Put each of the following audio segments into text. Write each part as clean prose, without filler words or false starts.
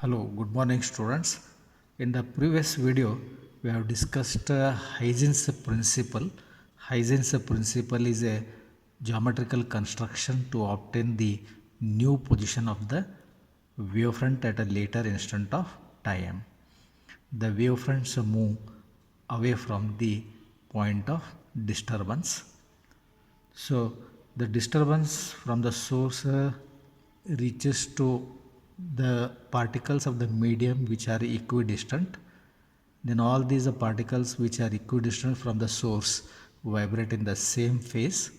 Hello, good morning students. In the previous video, we have discussed Huygens principle. Huygens principle is a geometrical construction to obtain the new position of the wavefront at a later instant of time. The wavefronts move away from the point of disturbance. So the disturbance from the source reaches to the particles of the medium which are equidistant. Then all these particles which are equidistant from the source vibrate in the same phase.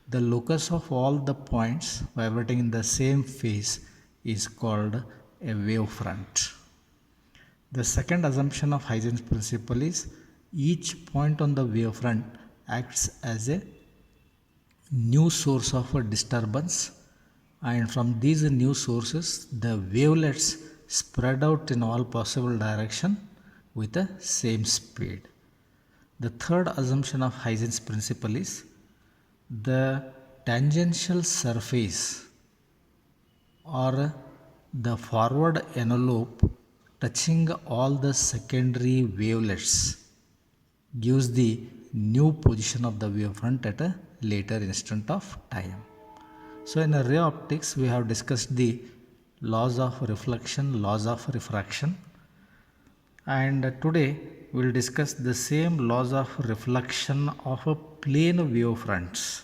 The locus of all the points vibrating in the same phase is called a wavefront. The second assumption of Huygens principle is each point on the wavefront acts as a new source of a disturbance, and from these new sources the wavelets spread out in all possible direction with the same speed. The third assumption of Huygens principle is the tangential surface or the forward envelope touching all the secondary wavelets gives the new position of the wavefront at a later instant of time. So in ray optics we have discussed the laws of reflection, laws of refraction, and today we will discuss the same laws of reflection of a plane wavefronts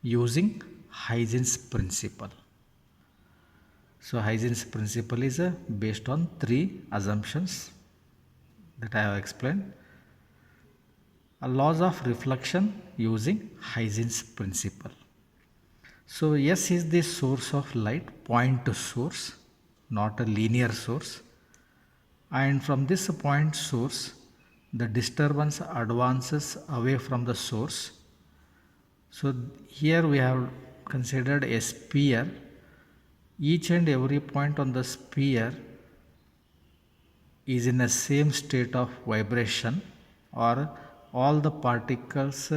using Huygens principle. So Huygens principle is based on three assumptions that I have explained. Laws of reflection using Huygens principle. So S is the source of light, point source, not a linear source. And from this point source, the disturbance advances away from the source. So here we have considered a sphere. Each and every point on the sphere is in a same state of vibration, or all the particles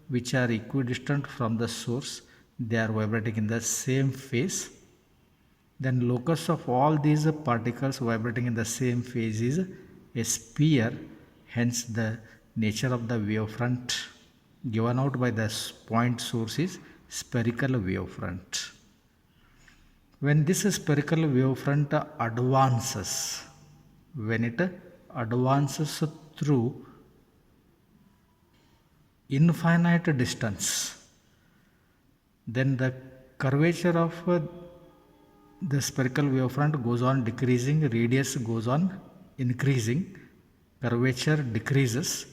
which are equidistant from the source, they are vibrating in the same phase. Then locus of all these particles vibrating in the same phase is a sphere, hence the nature of the wavefront given out by the point source is spherical wavefront. When this spherical wavefront advances, when it advances through infinite distance, then the curvature of the spherical wavefront goes on decreasing, radius goes on increasing, curvature decreases.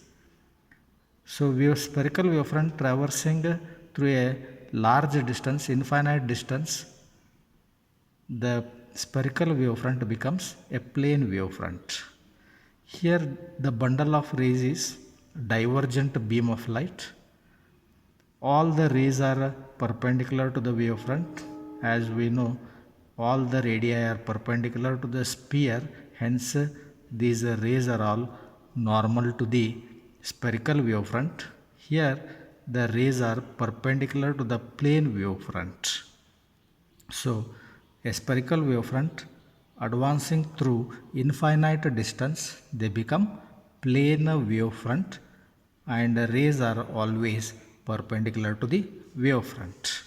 So we have spherical wavefront traversing through a large distance, infinite distance, the spherical wavefront becomes a plane wavefront. Here the bundle of rays is divergent beam of light. All the rays are perpendicular to the wavefront. As we know, all the radii are perpendicular to the sphere, hence these rays are all normal to the spherical wavefront. Here the rays are perpendicular to the plane wavefront. So a spherical wavefront advancing through infinite distance, they become plane wavefront, and rays are always perpendicular to the wavefront.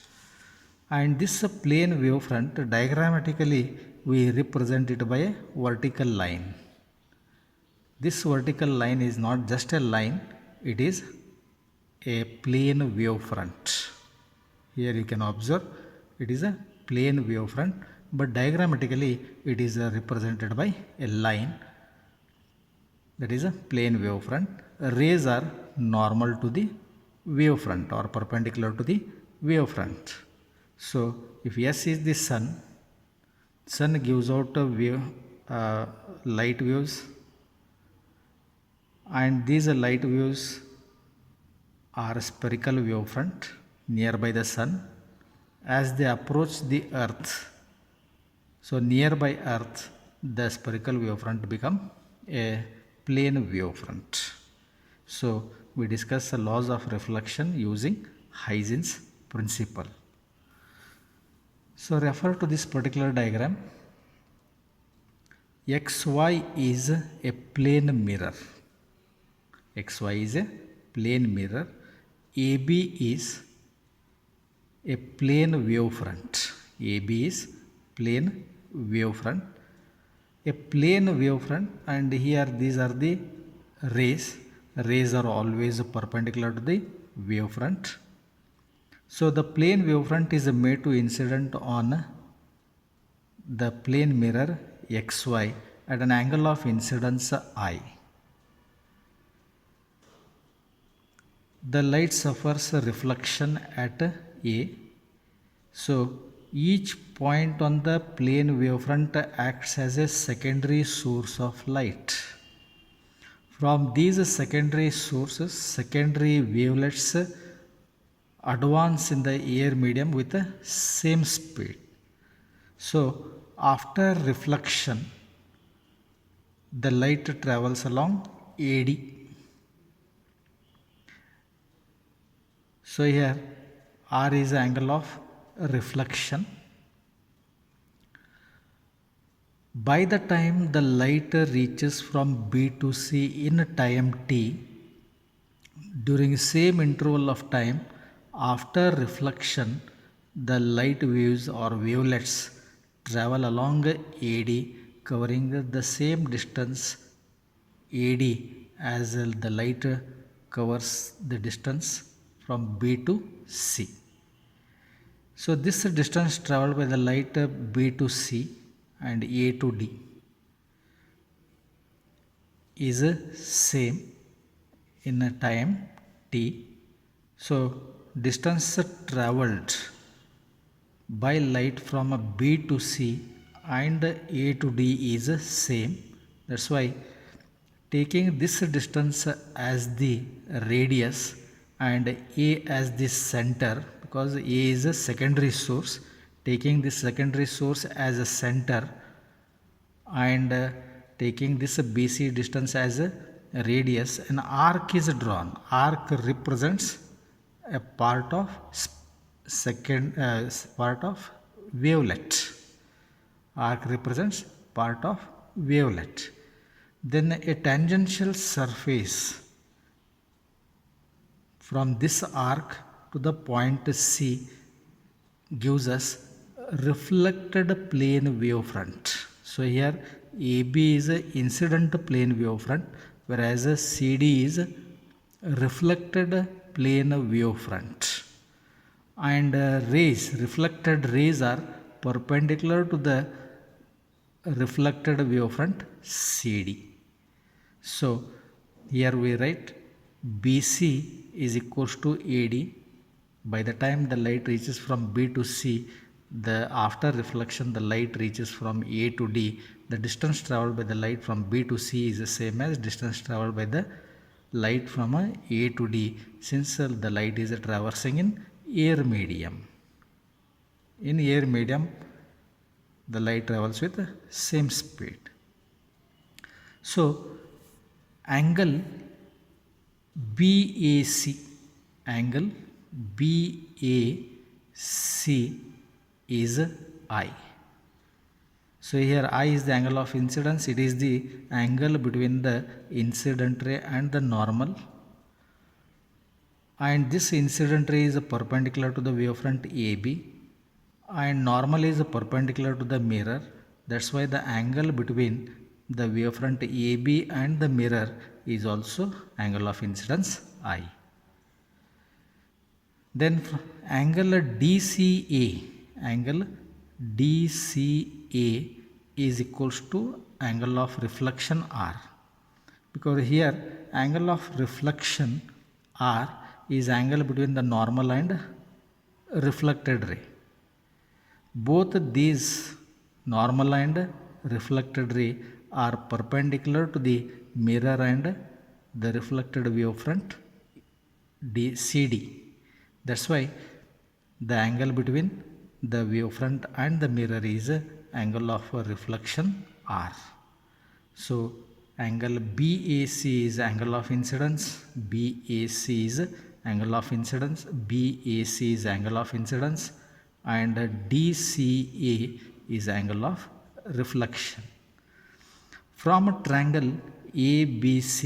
And this plane wavefront, diagrammatically we represent it by a vertical line. This vertical line is not just a line, it is a plane wavefront. Here you can observe it is a plane wavefront, but diagrammatically it is represented by a line, that is a plane wavefront. Rays are normal to the wavefront or perpendicular to the wavefront. So if S is the sun gives out a wave, light waves, and these light waves are spherical wavefront nearby the sun. As they approach the earth, so nearby earth, the spherical wavefront become a plane wavefront. So we discuss the laws of reflection using Huygens principle. So refer to this particular diagram. xy is a plane mirror. xy is a plane mirror. AB is a plane wavefront. AB is plane wavefront. A plane wavefront, and here these are the rays. Rays are always perpendicular to the wavefront. So the plane wavefront is made to incident on the plane mirror xy at an angle of incidence I. The light suffers a reflection at A. So each point on the plane wavefront acts as a secondary source of light. From these secondary sources, secondary wavelets advance in the air medium with the same speed. So after reflection, the light travels along AD. So here R is the angle of reflection. By the time the light reaches from B to C in time t, during same interval of time after reflection, the light waves or wavelets travel along AD, covering the same distance AD as the light covers the distance from B to C. So this distance traveled by the light B to C and A to D is same in a time t. So distance traveled by light from B to C and A to D is same. That's why taking this distance as the radius and A as the center, because A is a secondary source, taking this secondary source as a center and taking this BC distance as a radius, an arc is drawn. Arc represents a part of wavelet. Arc represents part of wavelet. Then a tangential surface from this arc to the point C gives us reflected plane wavefront. So here AB is a incident plane wavefront, whereas CD is reflected plane wavefront. And reflected rays are perpendicular to the reflected wavefront CD. So here we write BC is equals to AD. By the time the light reaches from B to C, after reflection the light reaches from A to D. The distance traveled by the light from B to C is the same as distance traveled by the light from A to D, since the light is traversing in air medium. In air medium, the light travels with the same speed. So angle BAC is I. So here I is the angle of incidence. It is the angle between the incident ray and the normal. And this incident ray is perpendicular to the wavefront AB, and normal is perpendicular to the mirror. That's why the angle between the wavefront AB and the mirror is also angle of incidence I. Then angle DCA is equals to angle of reflection R, because here angle of reflection R is angle between the normal and reflected ray. Both these normal and reflected ray are perpendicular to the mirror and the reflected wavefront CD. That's why the angle between the wavefront and the mirror is angle of reflection R. So angle BAC is angle of incidence, BAC is angle of incidence, BAC is angle of incidence, and DCA is angle of reflection. From a triangle ABC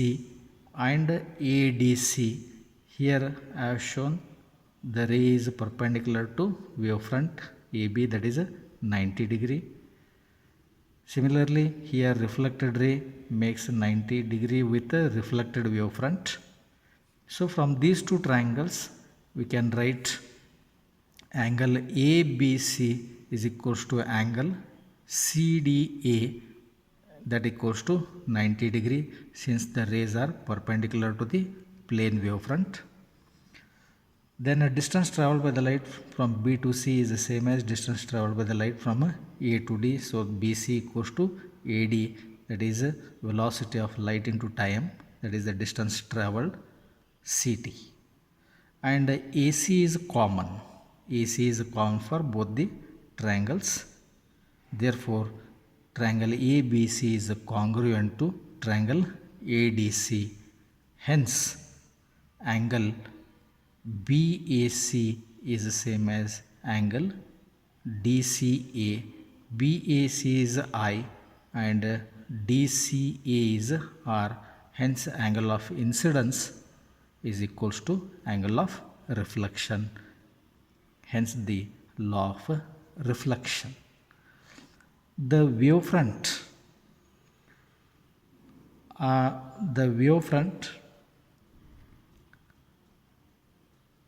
and ADC, here I have shown the ray is perpendicular to wavefront AB, that is a 90 degree. Similarly, here reflected ray makes 90 degree with a reflected wavefront. So from these two triangles we can write angle ABC is equals to angle CDA, that equals to 90 degree, since the rays are perpendicular to the plane wavefront. Then a distance traveled by the light from B to C is the same as distance traveled by the light from A to D. So BC equals to AD, that is the velocity of light into time, that is the distance traveled CT. And AC is common. AC is common for both the triangles. Therefore, triangle ABC is congruent to triangle ADC. Hence, angle BAC is the same as angle DCA. BAC is I and DCA is R. Hence, angle of incidence is equals to angle of reflection. Hence, the law of reflection. The wavefront,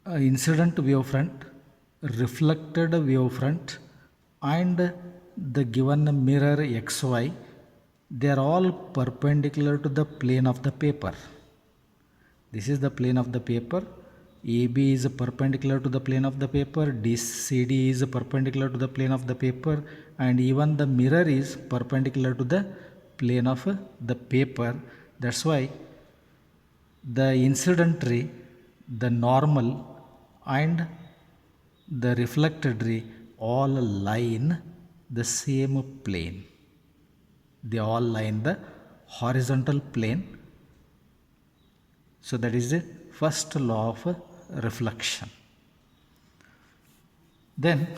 incident wavefront, reflected wavefront, and the given mirror XY, they are all perpendicular to the plane of the paper. This is the plane of the paper. AB is perpendicular to the plane of the paper, CD is perpendicular to the plane of the paper, and even the mirror is perpendicular to the plane of the paper. That's why the incident ray, the normal, and the reflected ray all lie in the same plane. They all lie in the horizontal plane. So that is the first law of reflection. Then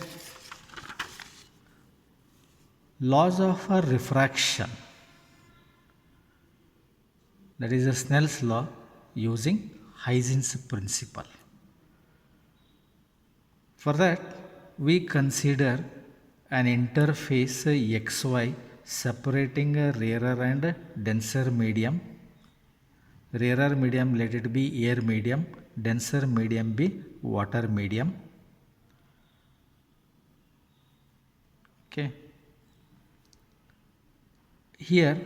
laws of refraction, that is a Snell's law using Huygens principle. For that, we consider an interface XY separating a rarer and denser medium. Rarer medium, let it be air medium, denser medium be water medium. Okay. Here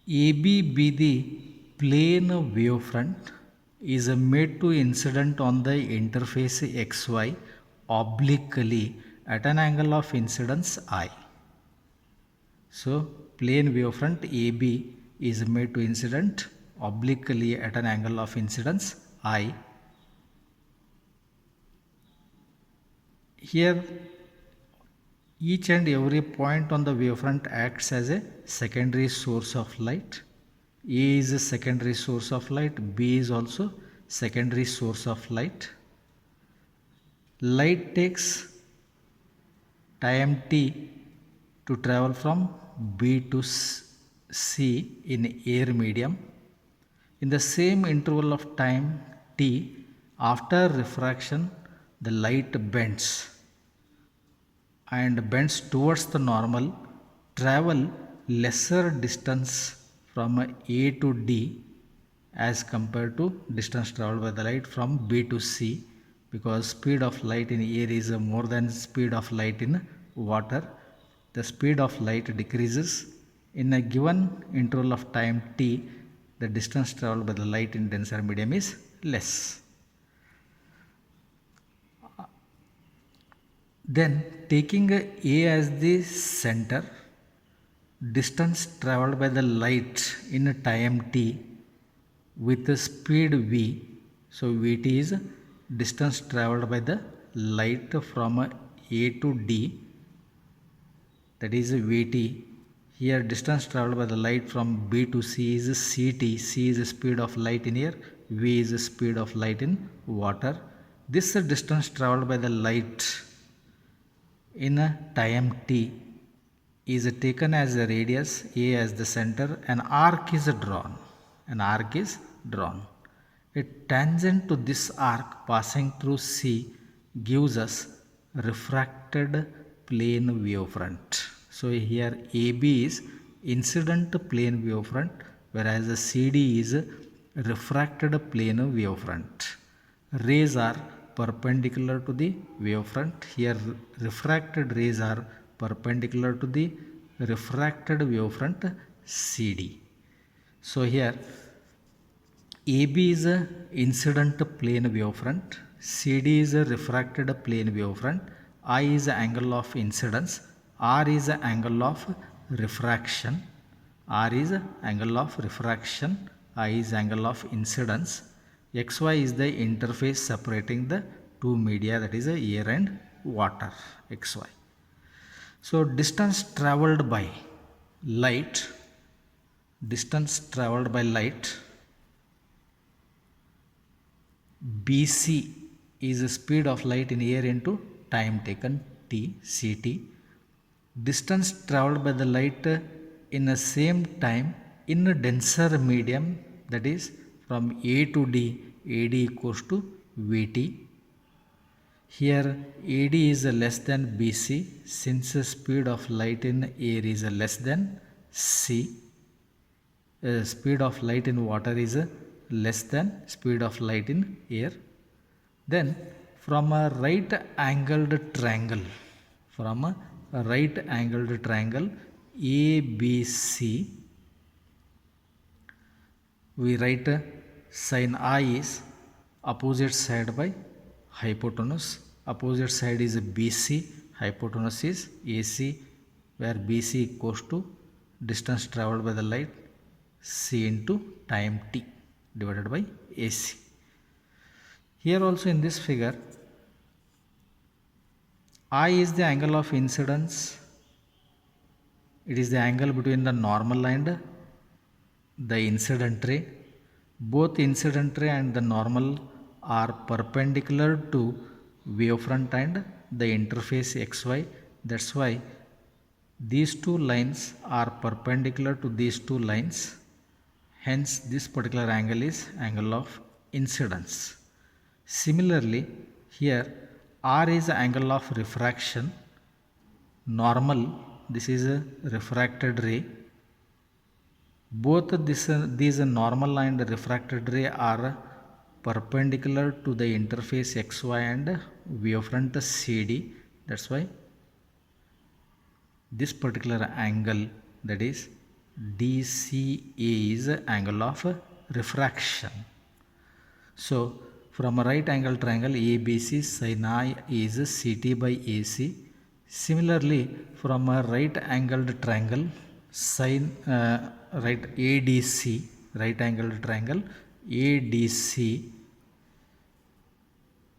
AB be the plane wavefront is made to incident on the interface XY obliquely at an angle of incidence I. So plane wavefront AB is made to incident obliquely at an angle of incidence I. Here each and every point on the wavefront acts as a secondary source of light. A is a secondary source of light, B is also secondary source of light. Light takes time t to travel from B to C in air medium. In the same interval of time t, after refraction, the light bends and bends towards the normal, travel lesser distance from A to D as compared to distance traveled by the light from B to C, because speed of light in air is more than speed of light in water. The speed of light decreases. In a given interval of time t, the distance traveled by the light in denser medium is less. Then taking A as the center, distance traveled by the light in a time t with the speed v. So Vt is distance traveled by the light from A to D, that is Vt. Here distance traveled by the light from B to C is Ct. C is the speed of light in air, V is the speed of light in water. This distance traveled by the light in a time t is taken as a radius, A as the center, an arc is drawn. An arc is drawn. A tangent to this arc passing through C gives us refracted plane wavefront. So here AB is incident plane wavefront, whereas the CD is refracted plane wavefront. Rays are perpendicular to the wavefront. Here refracted rays are perpendicular to the refracted wavefront CD. So here AB is a incident plane wavefront, CD is a refracted plane wavefront, I is the angle of incidence, R is the angle of refraction, R is the angle of refraction, I is angle of incidence, XY is the interface separating the two media, that is air and water, XY. So distance traveled by light BC is the speed of light in air into time taken t, ct. Distance traveled by the light in the same time in a denser medium, that is from A to D, AD equals to Vt. Here AD is less than BC since the speed of light in air is less than C. Speed of light in water is less than speed of light in air. Then from a right angled triangle ABC, we write sin I is opposite side by hypotenuse. Opposite side is BC, hypotenuse is AC, where BC equals to distance traveled by the light C into time t divided by AC. Here also in this figure, I is the angle of incidence. It is the angle between the normal and the incident ray. Both incident ray and the normal are perpendicular to wavefront and the interface XY. That's why these two lines are perpendicular to these two lines. Hence this particular angle is angle of incidence. Similarly, here R is the angle of refraction. Normal, this is a refracted ray. Both these normal and refracted ray are perpendicular to the interface XY and wavefront CD. That's why this particular angle, that is DCA, is angle of refraction. So from a right angle triangle ABC, sin I is CT by AC. Similarly, from a right angled triangle ADC, right angled triangle ADC,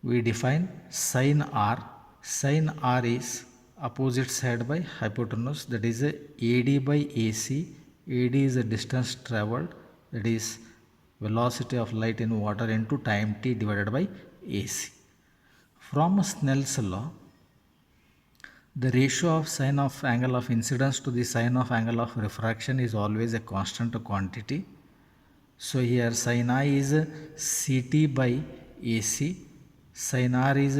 we define sin R. Sin R is opposite side by hypotenuse, that is AD by AC. AD is the distance traveled, that is velocity of light in water into time t divided by AC. From Snell's law, the ratio of sine of angle of incidence to the sine of angle of refraction is always a constant quantity. So here sin I is CT by AC, sin R is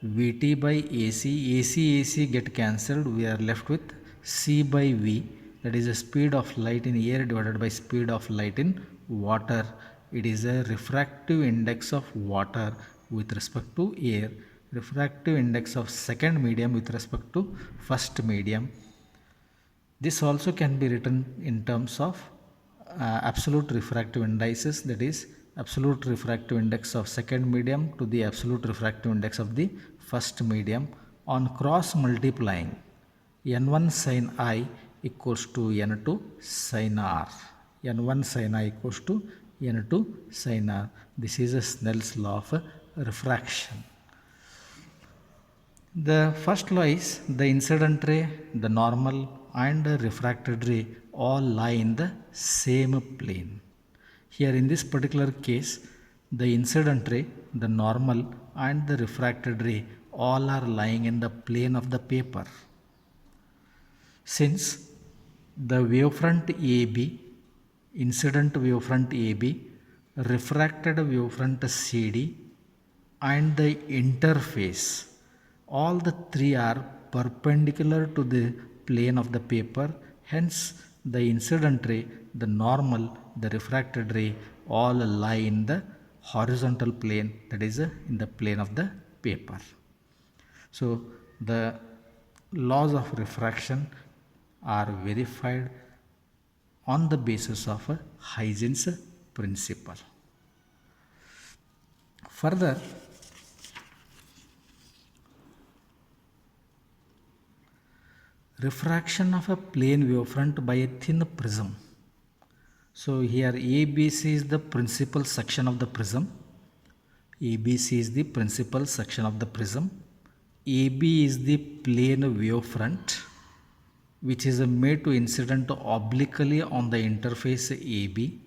VT by AC. AC get cancelled, we are left with C by V, that is the speed of light in air divided by speed of light in water. It is a refractive index of water with respect to air, refractive index of second medium with respect to first medium. This also can be written in terms of absolute refractive indices, that is absolute refractive index of second medium to the absolute refractive index of the first medium on cross multiplying N1 sin I equals to N2 sin R. N1 sin I equals to N2 sin R. This is a Snell's law of refraction. The first law is the incident ray, the normal and the refracted ray all lie in the same plane. Here in this particular case, the incident ray, the normal and the refracted ray all are lying in the plane of the paper. Since the wavefront AB, incident wavefront AB, refracted wavefront CD, and the interface, all the three are perpendicular to the plane of the paper. Hence the incident ray, the normal, the refracted ray all lie in the horizontal plane, that is in the plane of the paper. So the laws of refraction are verified on the basis of Huygens principle. Further, refraction of a plane wavefront by a thin prism. So here ABC is the principal section of the prism. ABC is the principal section of the prism. AB is the plane wavefront which is made to incident obliquely on the interface AB.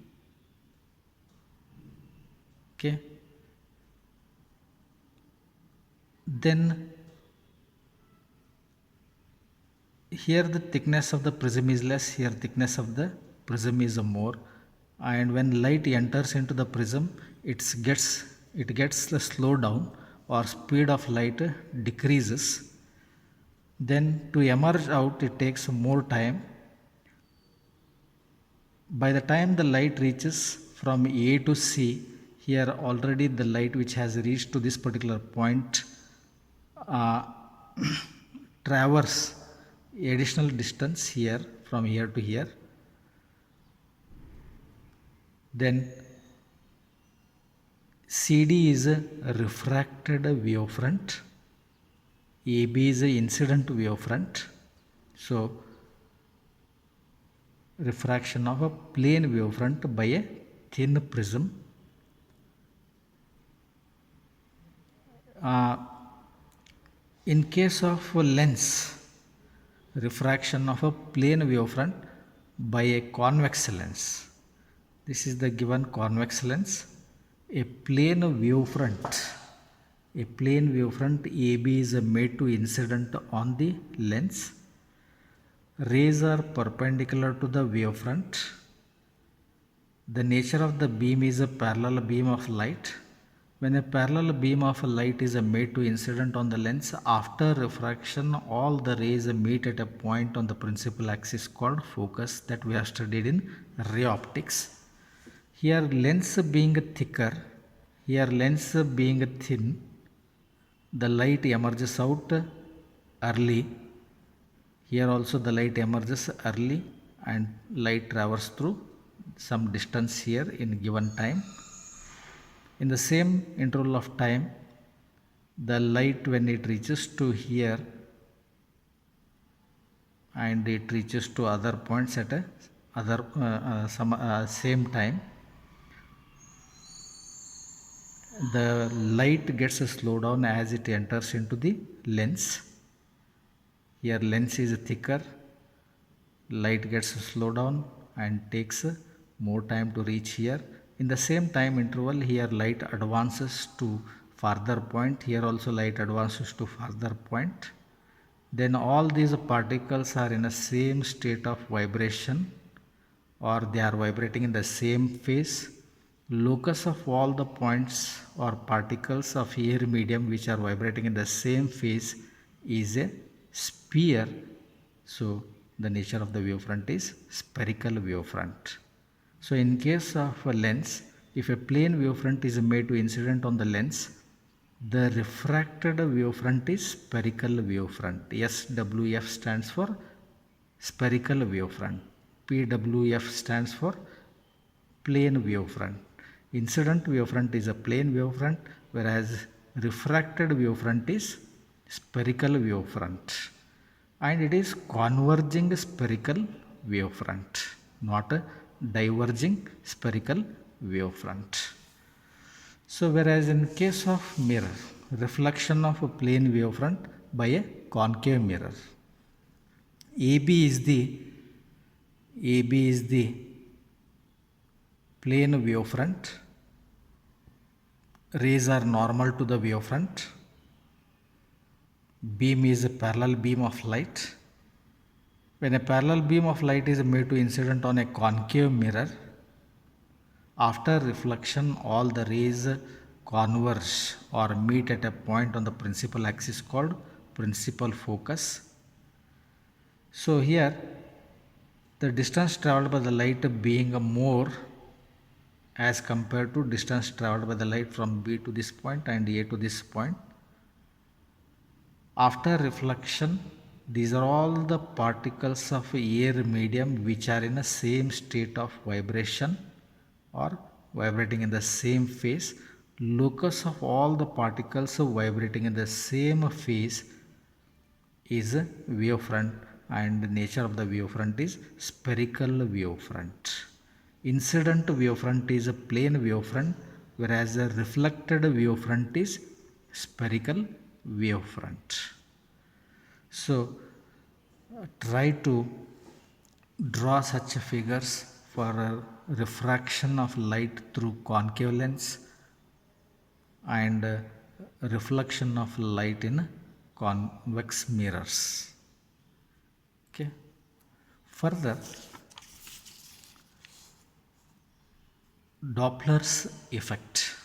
Okay. Then here the thickness of the prism is less, here thickness of the prism is more, and when light enters into the prism, it gets the slow down or speed of light decreases. Then to emerge out it takes more time. By the time the light reaches from A to C, here already the light which has reached to this particular point traverse additional distance here from here to here. Then CD is a refracted wavefront, AB is a incident wavefront. So refraction of a plane wavefront by a thin prism. In case of a lens, refraction of a plane wavefront by a convex lens. This is the given convex lens. A plane wavefront AB is made to incident on the lens. Rays are perpendicular to the wavefront. The nature of the beam is a parallel beam of light. When a parallel beam of light is made to incident on the lens, after refraction all the rays meet at a point on the principal axis called focus, that we have studied in ray optics. Here lens being thicker, here lens being thin, the light emerges out early. Here also the light emerges early and light travels through some distance here in given time. In the same interval of time, the light when it reaches to here and it reaches to other points at a same time, the light gets slowed down as it enters into the lens. Here lens is thicker, light gets slowed down and takes more time to reach here. In the same time interval, here light advances to farther point, here also light advances to farther point. Then all these particles are in the same state of vibration, or they are vibrating in the same phase. Locus of all the points or particles of air medium which are vibrating in the same phase is a sphere. So the nature of the wavefront is spherical wavefront. So in case of a lens, if a plane wavefront is made to incident on the lens, the refracted wavefront is spherical wavefront. SWF stands for spherical wavefront. PWF stands for plane wavefront. Incident wavefront is a plane wavefront, whereas refracted wavefront is spherical wavefront. And it is converging spherical wavefront, not a diverging spherical wavefront. So whereas in case of mirror, reflection of a plane wavefront by a concave mirror, AB is the plane wavefront. Rays are normal to the wavefront. Beam is a parallel beam of light. When a parallel beam of light is made to incident on a concave mirror, after reflection all the rays converge or meet at a point on the principal axis called principal focus. So here the distance traveled by the light being more as compared to distance traveled by the light from B to this point and A to this point. After reflection, these are all the particles of air medium which are in the same state of vibration or vibrating in the same phase. Locus of all the particles vibrating in the same phase is a wavefront, and the nature of the wavefront is spherical wavefront. Incident wavefront is a plane wavefront, whereas the reflected wavefront is spherical wavefront. So try to draw such figures for a refraction of light through concave lens and reflection of light in convex mirrors. Okay. Further, Doppler's effect.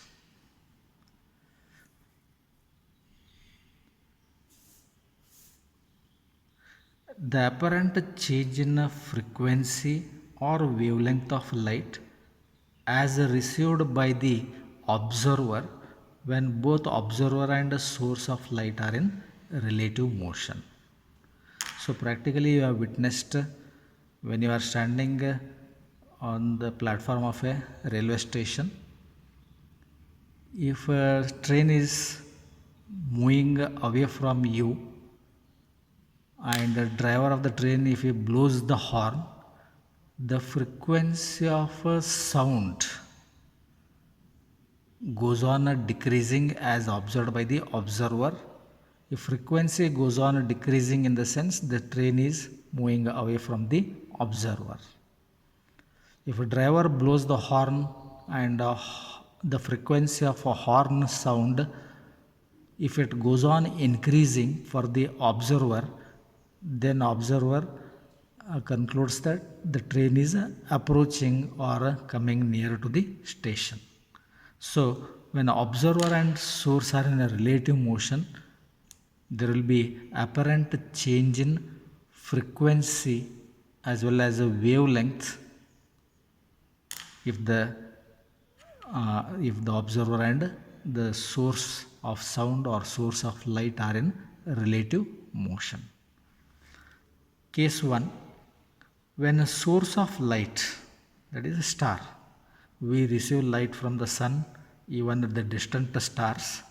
The apparent change in frequency or wavelength of light as received by the observer when both observer and source of light are in relative motion. So practically you have witnessed when you are standing on the platform of a railway station, if a train is moving away from you and the driver of the train, if he blows the horn, the frequency of a sound goes on decreasing as observed by the observer. If frequency goes on decreasing, in the sense the train is moving away from the observer. If a driver blows the horn and the frequency of a horn sound, if it goes on increasing for the observer, then observer concludes that the train is approaching or coming near to the station. So when observer and source are in a relative motion, there will be apparent change in frequency as well as a wavelength if the observer and the source of sound or source of light are in relative motion. Case 1, when a source of light, that is a star, we receive light from the sun, even the distant stars,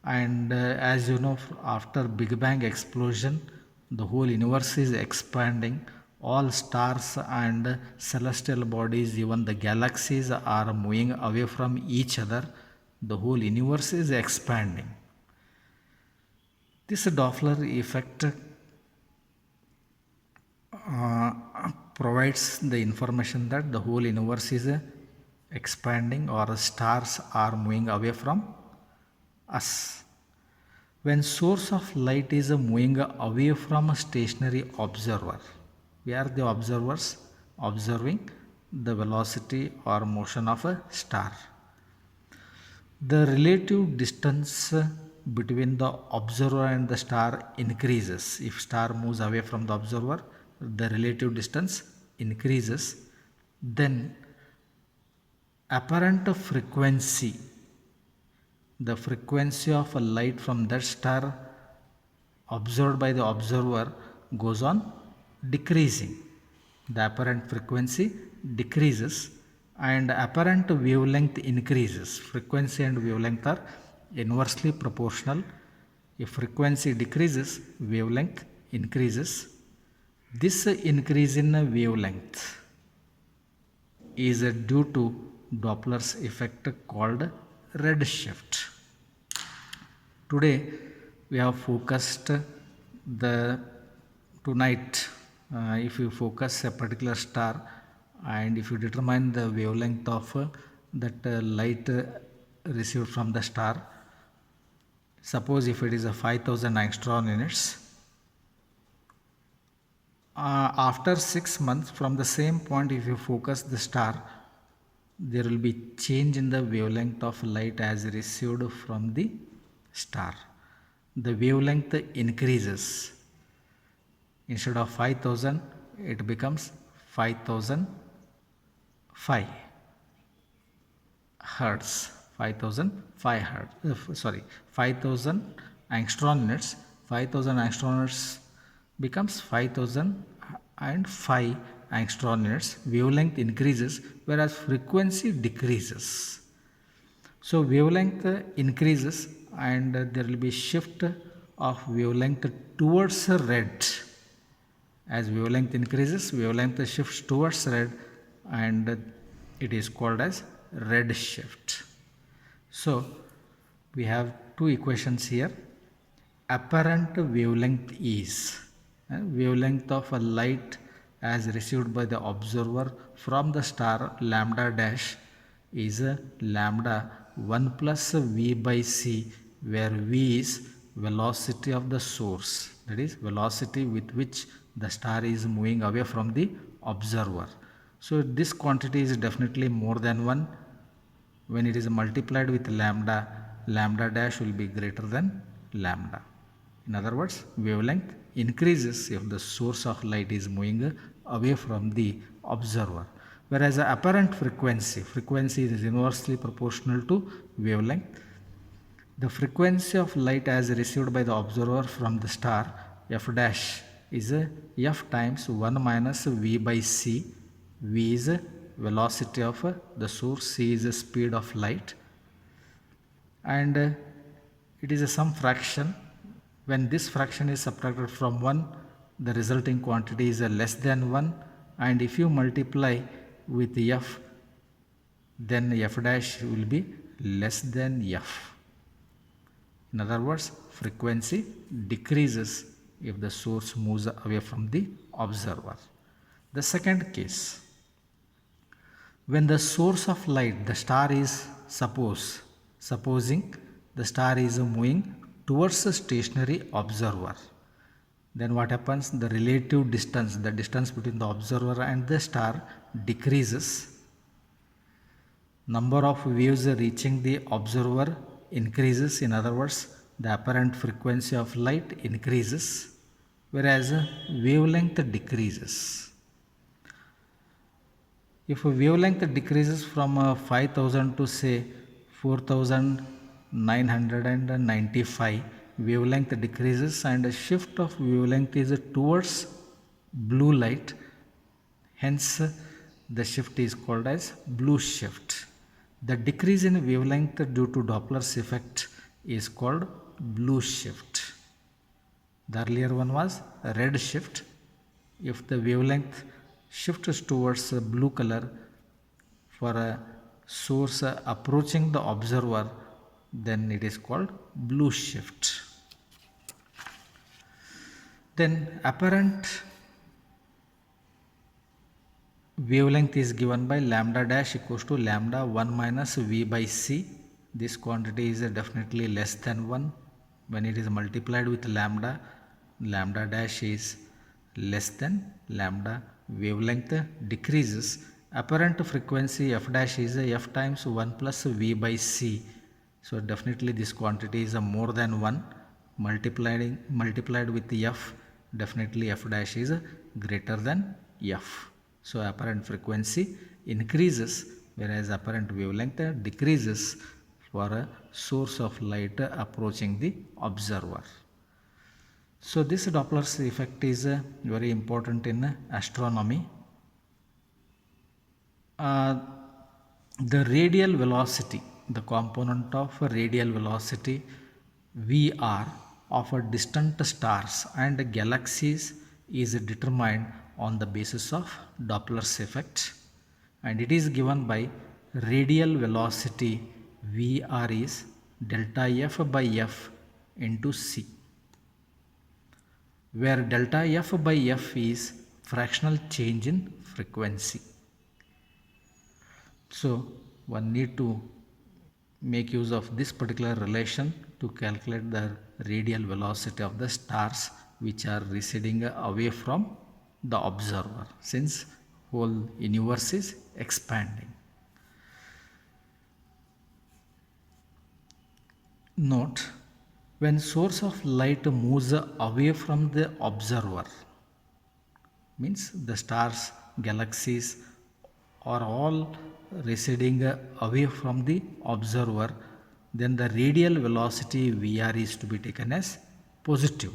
and as you know, after Big Bang explosion, the whole universe is expanding. All stars and celestial bodies, even the galaxies, are moving away from each other. The whole universe is expanding. This Doppler effect provides the information that the whole universe is expanding or stars are moving away from us. When source of light is moving away from a stationary observer, we are the observers observing the velocity or motion of a star. The relative distance between the observer and the star increases. If star moves away from the observer, the relative distance increases. Then apparent frequency, the frequency of a light from that star observed by the observer, goes on decreasing. The apparent frequency decreases and apparent wavelength increases. Frequency and wavelength are inversely proportional. If frequency decreases, wavelength increases. This increase in wavelength is due to Doppler's effect called redshift. Today we have focused tonight if you focus a particular star and if you determine the wavelength of that light received from the star, suppose if it is a 5000 angstrom units, After 6 months from the same point, if you focus the star, there will be change in the wavelength of light as received from the star. The wavelength increases. Instead of 5000, it becomes 5005 hertz. 5005 hertz. 5000 angstrom units. 5000 angstrom units becomes 5005 angstrom units. Wavelength increases, whereas frequency decreases. So wavelength increases, and there will be shift of wavelength towards red. As wavelength increases, wavelength shifts towards red, and it is called as red shift. So we have two equations here. Apparent wavelength is wavelength of a light as received by the observer from the star lambda dash is lambda 1 plus v by c, where v is velocity of the source, that is velocity with which the star is moving away from the observer. So this quantity is definitely more than 1. When it is multiplied with lambda, lambda dash will be greater than lambda. In other words, wavelength increases if the source of light is moving away from the observer. Whereas the apparent frequency is inversely proportional to wavelength. The frequency of light as received by the observer from the star f dash is f times 1 minus v by c. V is velocity of the source, c is the speed of light, and it is some fraction. When this fraction is subtracted from 1, the resulting quantity is less than 1, and if you multiply with f, then f dash will be less than f. In other words, frequency decreases if the source moves away from the observer. The second case, when the source of light, the star is supposing the star is moving towards a stationary observer, then what happens? The relative distance, the distance between the observer and the star decreases. Number of waves reaching the observer increases. In other words, the apparent frequency of light increases, whereas wavelength decreases. If a wavelength decreases from 5000 to say 4995, wavelength decreases, and a shift of wavelength is towards blue light. Hence, the shift is called as blue shift. The decrease in wavelength due to Doppler's effect is called blue shift. The earlier one was red shift. If the wavelength shifts towards blue color for a source approaching the observer, then it is called blue shift. Then apparent wavelength is given by lambda dash equals to lambda 1 minus v by c. This quantity is definitely less than 1. When it is multiplied with lambda, lambda dash is less than lambda. Wavelength decreases. Apparent frequency f dash is f times 1 plus v by c. So definitely this quantity is more than 1. Multiplied with f, definitely f dash is greater than f. So apparent frequency increases, whereas apparent wavelength decreases for a source of light approaching the observer. So this Doppler's effect is very important in astronomy. The radial velocity, the component of radial velocity Vr of a distant stars and galaxies is determined on the basis of Doppler's effect, and it is given by radial velocity Vr is delta f by f into c, where delta f by f is fractional change in frequency. So one need to make use of this particular relation to calculate the radial velocity of the stars which are receding away from the observer, since whole universe is expanding. Note, when source of light moves away from the observer, means the stars, galaxies are all receding away from the observer, then the radial velocity Vr is to be taken as positive.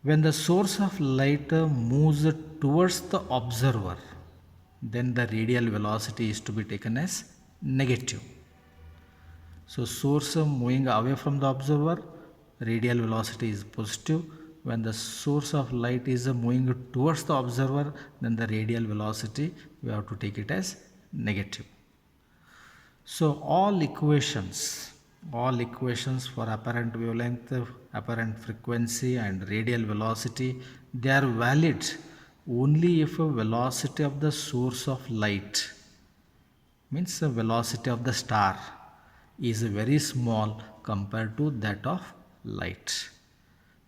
When the source of light moves towards the observer, then the radial velocity is to be taken as negative. So source moving away from the observer, radial velocity is positive. When the source of light is moving towards the observer, then the radial velocity, we have to take it as negative. So all equations for apparent wavelength, apparent frequency and radial velocity, they are valid only if a velocity of the source of light, means the velocity of the star, is very small compared to that of light.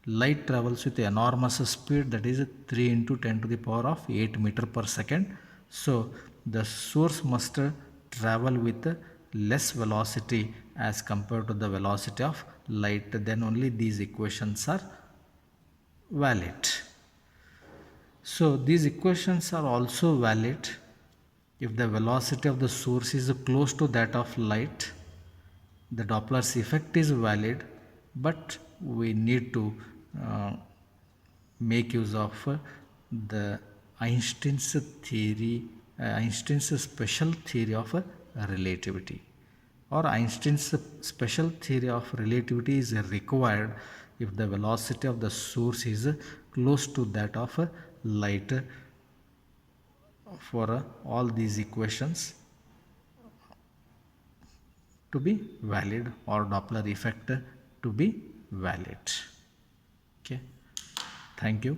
Light travels with enormous speed, that is 3 into 10 to the power of 8 meter per second. So the source must travel with less velocity as compared to the velocity of light, then only these equations are valid. So these equations are also valid if the velocity of the source is close to that of light. The Doppler's effect is valid, but we need to make use of the Einstein's theory, Einstein's special theory of relativity, or Einstein's special theory of relativity is required if the velocity of the source is close to that of light for all these equations to be valid, or Doppler effect to be valid. Okay, thank you.